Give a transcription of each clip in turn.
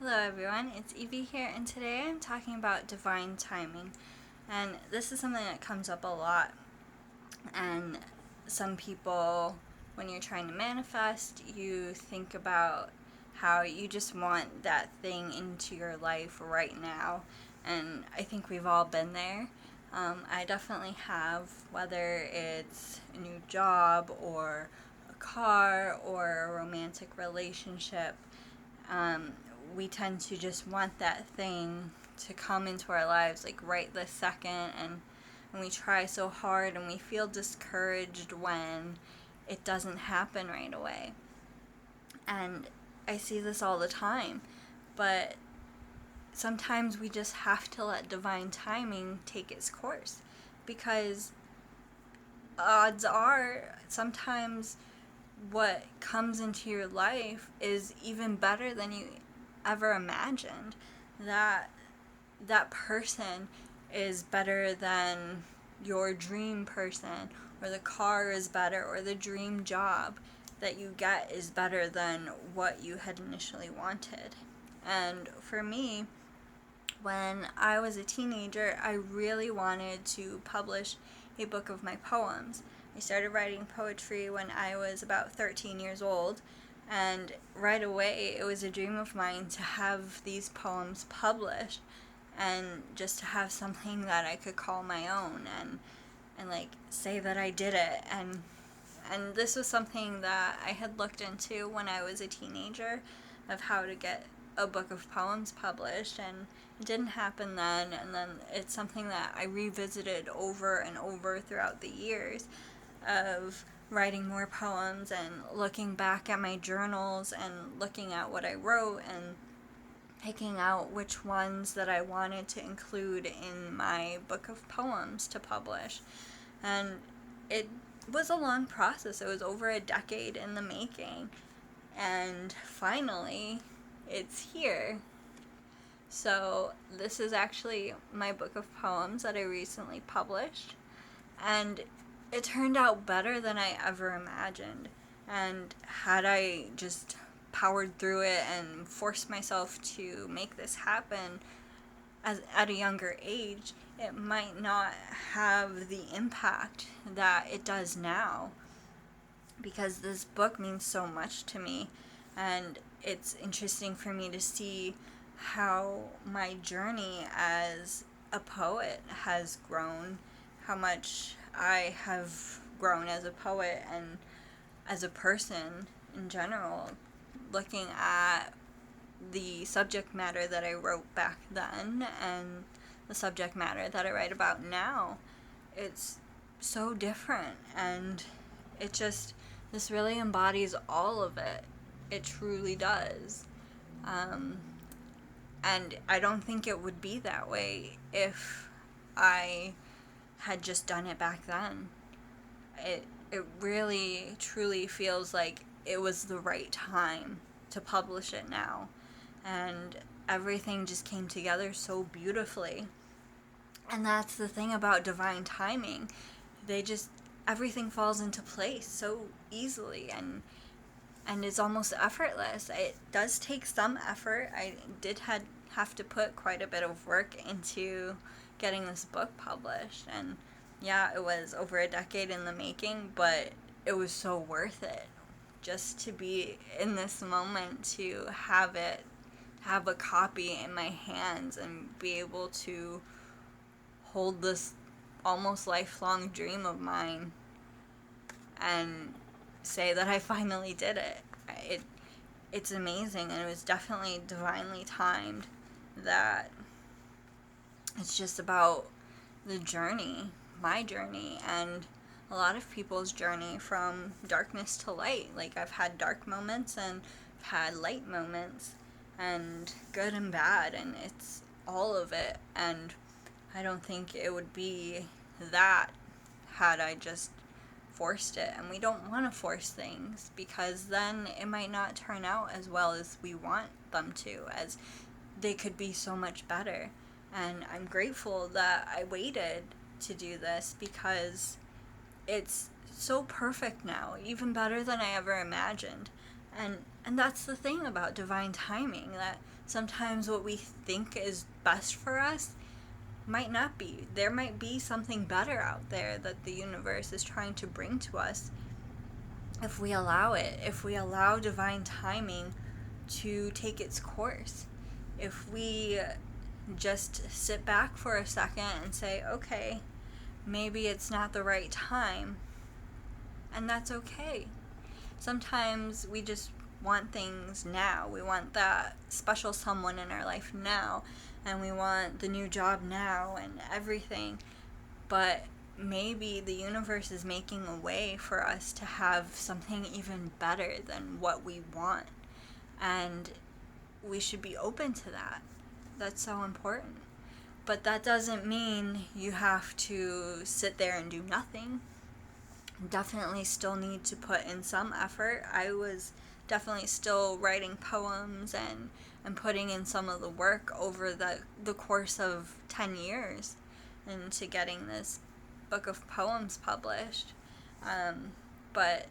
Hello everyone, it's Evie here, and today I'm talking about divine timing. And this is something that comes up a lot. And some people, when you're trying to manifest, you think about how you just want that thing into your life right now. And I think we've all been there. I definitely have, whether it's a new job or a car or a romantic relationship. Um, we tend to just want that thing to come into our lives like right this second, and we try so hard and we feel discouraged when it doesn't happen right away. And I see this all the time, but sometimes we just have to let divine timing take its course, because odds are sometimes what comes into your life is even better than you ever imagined. That person is better than your dream person, or the car is better, or the dream job that you get is better than what you had initially wanted. And for me, when I was a teenager, I really wanted to publish a book of my poems. I started writing poetry when I was about 13 years old, and right away it was a dream of mine to have these poems published and just to have something that I could call my own, and like say that I did it. And this was something that I had looked into when I was a teenager, of how to get a book of poems published, and it didn't happen then. And then it's something that I revisited over and over throughout the years, of writing more poems and looking back at my journals and looking at what I wrote and picking out which ones that I wanted to include in my book of poems to publish. And it was a long process. It was over a decade in the making, and finally it's here. So this is actually my book of poems that I recently published, and it turned out better than I ever imagined. And had I just powered through it and forced myself to make this happen at a younger age, it might not have the impact that it does now, because this book means so much to me. And it's interesting for me to see how my journey as a poet has grown, how much I have grown as a poet and as a person in general, looking at the subject matter that I wrote back then and the subject matter that I write about now. It's so different, and this really embodies all of it. It truly does. And I don't think it would be that way if I had just done it back then. It really truly feels like it was the right time to publish it now, and everything just came together so beautifully. And that's the thing about divine timing. Everything falls into place so easily, and it's almost effortless. It does take some effort. I did have to put quite a bit of work into getting this book published, and yeah, it was over a decade in the making, but it was so worth it, just to be in this moment, to have a copy in my hands and be able to hold this almost lifelong dream of mine and say that I finally did it. It's amazing, and it was definitely divinely timed. That it's just about the journey, my journey, and a lot of people's journey from darkness to light. Like, I've had dark moments and I've had light moments, and good and bad, and it's all of it. And I don't think it would be that had I just forced it. And we don't want to force things, because then it might not turn out as well as we want them to, as they could be so much better. And I'm grateful that I waited to do this, because it's so perfect now, even better than I ever imagined. And And that's the thing about divine timing, that sometimes what we think is best for us might not be. There might be something better out there that the universe is trying to bring to us if we allow it, if we allow divine timing to take its course. If we just sit back for a second and say, okay, maybe it's not the right time, and that's okay. Sometimes we just want things now. We want that special someone in our life now, and we want the new job now and everything. But maybe the universe is making a way for us to have something even better than what we want. And we should be open to that. That's so important. But that doesn't mean you have to sit there and do nothing. Definitely still need to put in some effort. I was definitely still writing poems and putting in some of the work over the course of 10 years into getting this book of poems published. But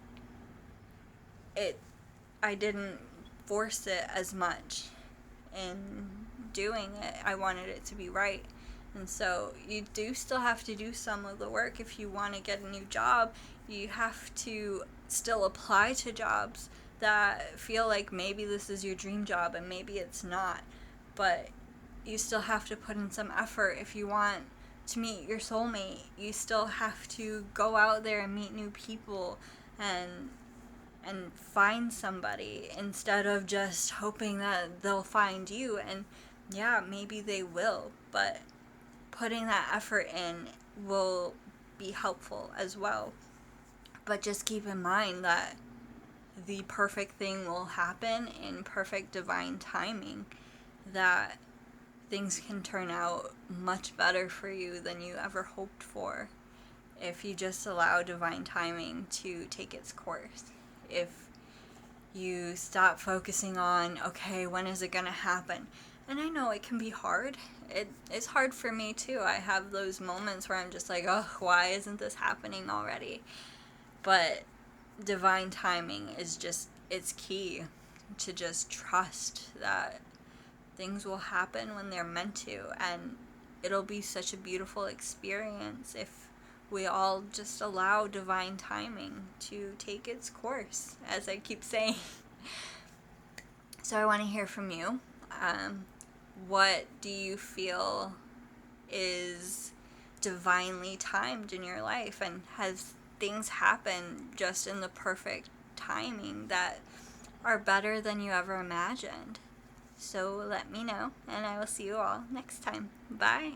I didn't force it as much in doing it. I wanted it to be right. And so you do still have to do some of the work. If you want to get a new job, you have to still apply to jobs that feel like maybe this is your dream job and maybe it's not. But you still have to put in some effort. If you want to meet your soulmate, you still have to go out there and meet new people and find somebody, instead of just hoping that they'll find you. And yeah, maybe they will, but putting that effort in will be helpful as well. But just keep in mind that the perfect thing will happen in perfect divine timing, that things can turn out much better for you than you ever hoped for if you just allow divine timing to take its course. If you stop focusing on, okay, when is it going to happen? And I know it can be hard. It's hard for me too. I have those moments where I'm just like, oh, why isn't this happening already? But divine timing is just, it's key to just trust that things will happen when they're meant to. And it'll be such a beautiful experience if we all just allow divine timing to take its course, as I keep saying. So I want to hear from you. What do you feel is divinely timed in your life? And has things happen just in the perfect timing that are better than you ever imagined? So let me know, and I will see you all next time. Bye.